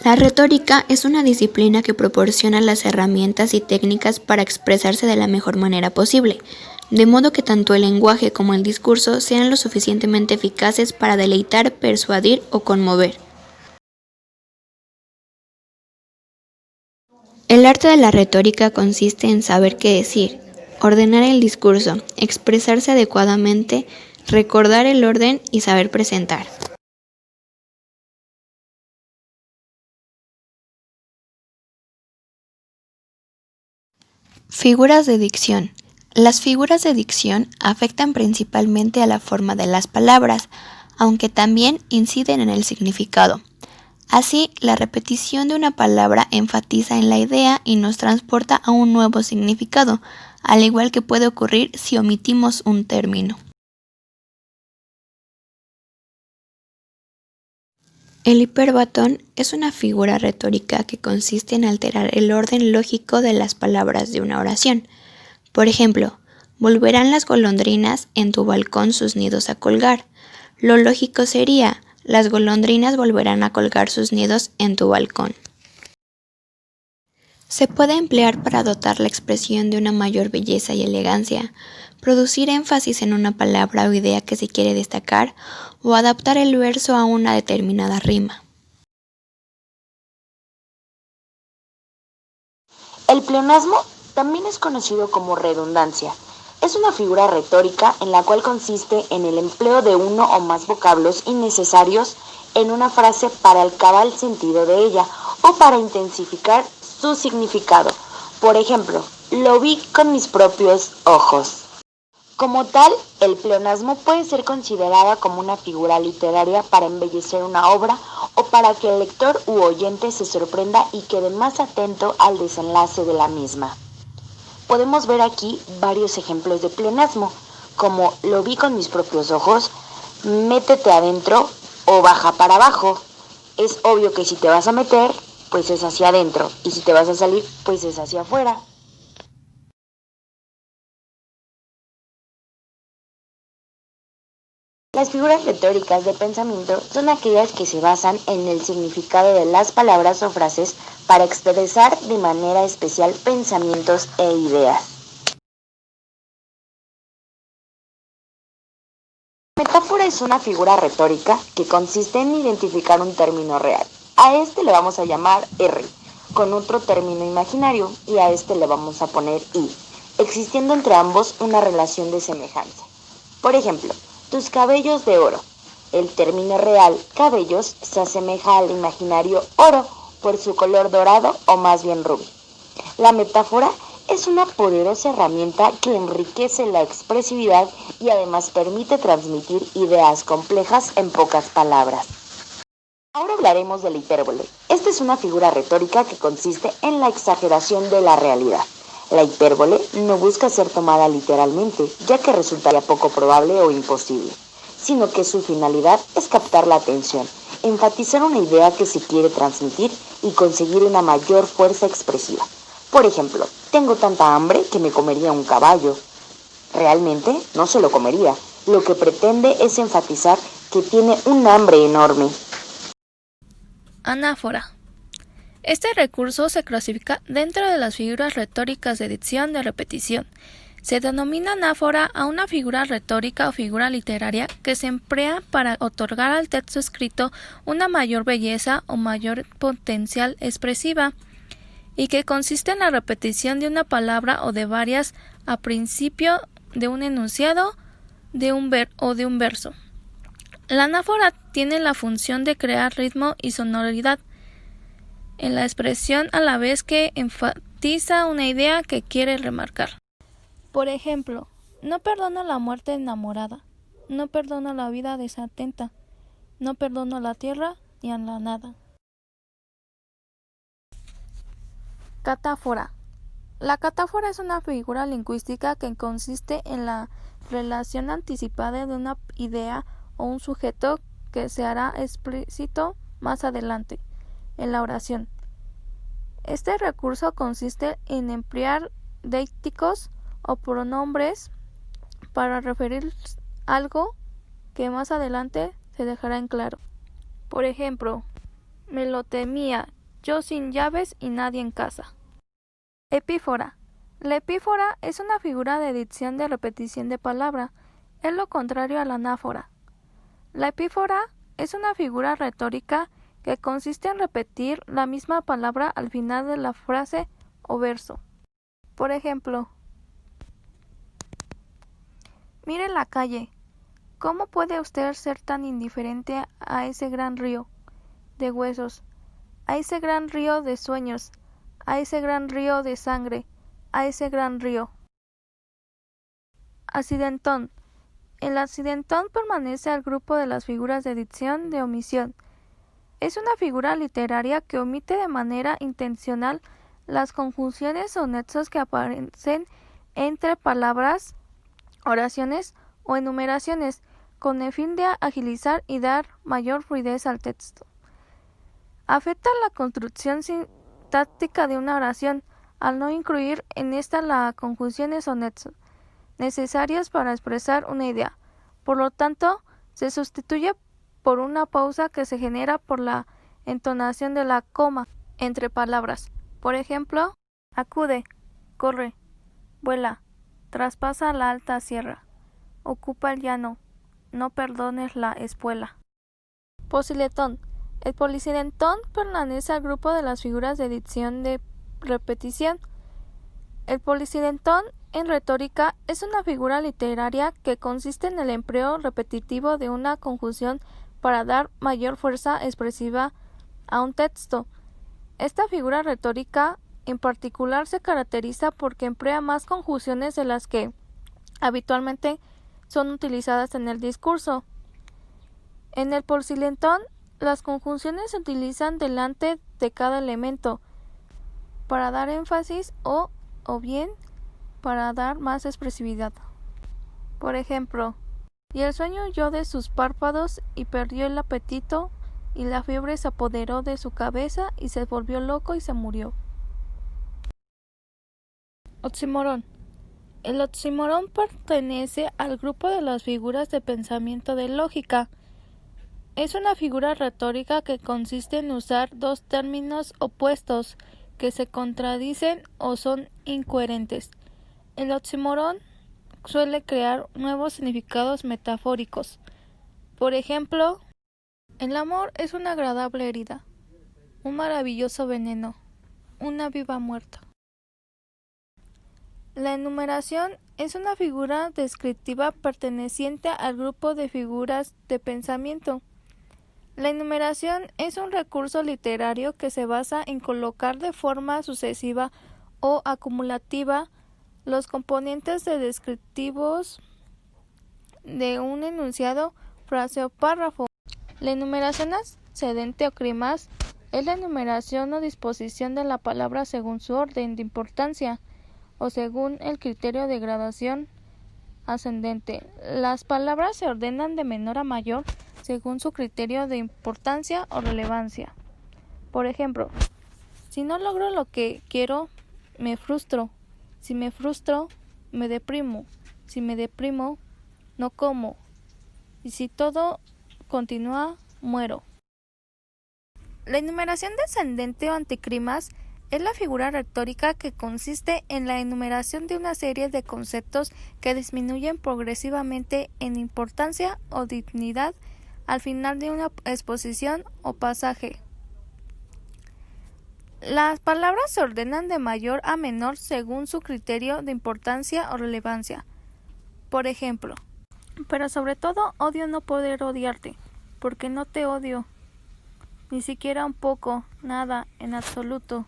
La retórica es una disciplina que proporciona las herramientas y técnicas para expresarse de la mejor manera posible, de modo que tanto el lenguaje como el discurso sean lo suficientemente eficaces para deleitar, persuadir o conmover. El arte de la retórica consiste en saber qué decir, ordenar el discurso, expresarse adecuadamente, recordar el orden y saber presentar. Figuras de dicción. Las figuras de dicción afectan principalmente a la forma de las palabras, aunque también inciden en el significado. Así, la repetición de una palabra enfatiza en la idea y nos transporta a un nuevo significado, al igual que puede ocurrir si omitimos un término. El hiperbatón es una figura retórica que consiste en alterar el orden lógico de las palabras de una oración. Por ejemplo, volverán las golondrinas en tu balcón sus nidos a colgar. Lo lógico sería, las golondrinas volverán a colgar sus nidos en tu balcón. Se puede emplear para dotar la expresión de una mayor belleza y elegancia, producir énfasis en una palabra o idea que se quiere destacar o adaptar el verso a una determinada rima. El pleonasmo también es conocido como redundancia. Es una figura retórica en la cual consiste en el empleo de uno o más vocablos innecesarios en una frase para el cabal sentido de ella o para intensificar su significado. Por ejemplo, lo vi con mis propios ojos. Como tal, el pleonasmo puede ser considerada como una figura literaria para embellecer una obra o para que el lector u oyente se sorprenda y quede más atento al desenlace de la misma. Podemos ver aquí varios ejemplos de pleonasmo, como lo vi con mis propios ojos, métete adentro o baja para abajo. Es obvio que si te vas a meter, pues es hacia adentro, y si te vas a salir, pues es hacia afuera. Las figuras retóricas de pensamiento son aquellas que se basan en el significado de las palabras o frases para expresar de manera especial pensamientos e ideas. La metáfora es una figura retórica que consiste en identificar un término real. A este le vamos a llamar R, con otro término imaginario, y a este le vamos a poner I, existiendo entre ambos una relación de semejanza. Por ejemplo, tus cabellos de oro. El término real, cabellos, se asemeja al imaginario oro por su color dorado o más bien rubí. La metáfora es una poderosa herramienta que enriquece la expresividad y además permite transmitir ideas complejas en pocas palabras. Ahora hablaremos de la hipérbole. Esta es una figura retórica que consiste en la exageración de la realidad. La hipérbole no busca ser tomada literalmente, ya que resultaría poco probable o imposible, sino que su finalidad es captar la atención, enfatizar una idea que se quiere transmitir y conseguir una mayor fuerza expresiva. Por ejemplo, tengo tanta hambre que me comería un caballo. Realmente no se lo comería. Lo que pretende es enfatizar que tiene un hambre enorme. Anáfora. Este recurso se clasifica dentro de las figuras retóricas de dicción de repetición. Se denomina anáfora a una figura retórica o figura literaria que se emplea para otorgar al texto escrito una mayor belleza o mayor potencial expresiva, y que consiste en la repetición de una palabra o de varias a principio de un enunciado o de un verso. La anáfora tiene la función de crear ritmo y sonoridad en la expresión a la vez que enfatiza una idea que quiere remarcar. Por ejemplo, no perdono la muerte enamorada, no perdono la vida desatenta, no perdono la tierra ni a la nada. Catáfora. La catáfora es una figura lingüística que consiste en la relación anticipada de una idea o un sujeto que se hará explícito más adelante en la oración. Este recurso consiste en emplear deíticos o pronombres para referir algo que más adelante se dejará en claro. Por ejemplo, Me lo temía, yo sin llaves y nadie en casa. Epífora. La epífora es una figura de dicción de repetición de palabra. Es lo contrario a la anáfora. La epífora es una figura retórica que consiste en repetir la misma palabra al final de la frase o verso. Por ejemplo, mire la calle. ¿Cómo puede usted ser tan indiferente a ese gran río de huesos, a ese gran río de sueños, a ese gran río de sangre, a ese gran río? Accidentón. El accidentón pertenece al grupo de las figuras de dicción de omisión. Es una figura literaria que omite de manera intencional las conjunciones o nexos que aparecen entre palabras, oraciones o enumeraciones, con el fin de agilizar y dar mayor fluidez al texto. Afecta la construcción sintáctica de una oración, al no incluir en esta las conjunciones o nexos necesarios para expresar una idea. Por lo tanto, se sustituye por una pausa que se genera por la entonación de la coma entre palabras. Por ejemplo, acude, corre, vuela, traspasa la alta sierra, ocupa el llano, no perdones la espuela. Posiletón. El posiletón pertenece al grupo de las figuras de dicción de repetición. El posiletón en retórica es una figura literaria que consiste en el empleo repetitivo de una conjunción para dar mayor fuerza expresiva a un texto. Esta figura retórica en particular se caracteriza porque emplea más conjunciones de las que habitualmente son utilizadas en el discurso. En el posiletón, las conjunciones se utilizan delante de cada elemento para dar énfasis o bien para dar más expresividad. Por ejemplo, y el sueño huyó de sus párpados y perdió el apetito, y la fiebre se apoderó de su cabeza y se volvió loco y se murió. Oxímoron. El oxímoron pertenece al grupo de las figuras de pensamiento de lógica. Es una figura retórica que consiste en usar dos términos opuestos que se contradicen o son incoherentes. El oxímoron suele crear nuevos significados metafóricos. Por ejemplo, el amor es una agradable herida, un maravilloso veneno, una viva muerta. La enumeración es una figura descriptiva perteneciente al grupo de figuras de pensamiento. La enumeración es un recurso literario que se basa en colocar de forma sucesiva o acumulativa los componentes descriptivos de un enunciado, frase o párrafo. La enumeración ascendente o crimaz es la enumeración o disposición de la palabra según su orden de importancia o según el criterio de gradación ascendente. Las palabras se ordenan de menor a mayor según su criterio de importancia o relevancia. Por ejemplo, si no logro lo que quiero, me frustro. Si me frustro, me deprimo. Si me deprimo, no como. Y si todo continúa, muero. La enumeración descendente o anticlimax es la figura retórica que consiste en la enumeración de una serie de conceptos que disminuyen progresivamente en importancia o dignidad al final de una exposición o pasaje. Las palabras se ordenan de mayor a menor según su criterio de importancia o relevancia. Por ejemplo, pero sobre todo odio no poder odiarte, porque no te odio, ni siquiera un poco, nada, en absoluto.